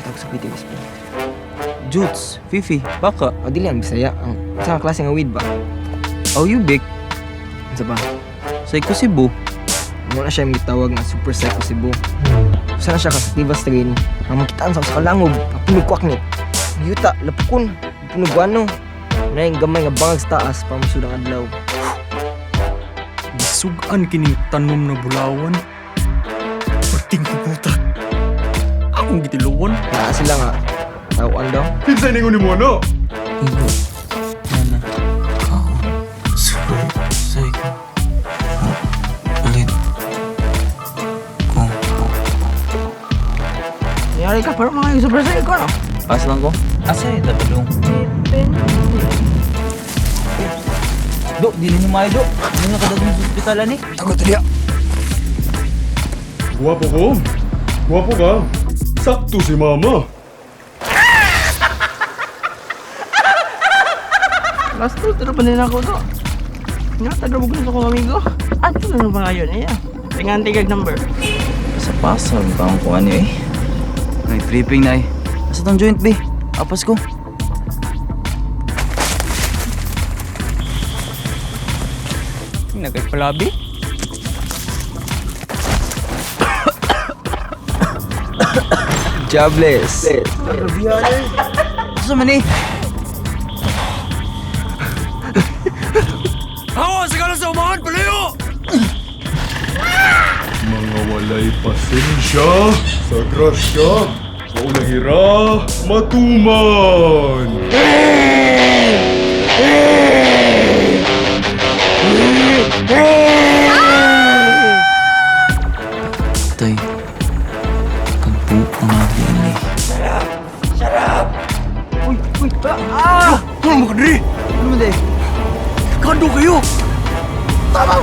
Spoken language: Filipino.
tawag sa PTS po. Jutes, Fifi, baka. O, dili ang Bisaya. Ang isang klase nga weed ba? Aw Yubik, Isa ba? Psycho Cebu. Muna siya yung gitawag na super psycho Cebu. Usa na siya ka sativa strain. Ang makitaan sa kalangog, papunugkwak ni. Yuta, lapukon, punugwano. Na yung gamay nga bangag sa taas para masudang adlaw. Sugan kining tanom na bulawan. Perting kubutak. Akong gitiluwan. Naa sila nga. Tawaan daw. Kinsa ningon ni mo ano? Ibo, nana, kao, super, psycho, ulit, ko. Nangyari ka, parang mga yung super psycho, no? Pas lang ko. Asay, tabalong. Dok, dili ni Mayo, Dok. Hindi na kadagong sa ospital, ani. Tagot niya. Guwapo ko. Guwapo ka. Sakto si mama. Last two, tira pa din ako to. Nga, taga-bugin sa kong amigo. Ato na nang pangayon niya. Tingnan tigag number. Pasal ba ang kuha niyo eh? Ay, tripping na eh. Asa tong joint, be? Apas ko. Nagkagpalabi? Jobless. Asa man eh? Mga walay pasensya sa grasya. Sa unang hira, matuman. Tay, kagbuo na din eh. Ano mo kadiri? Ano mo din? Kando kayo! Tama!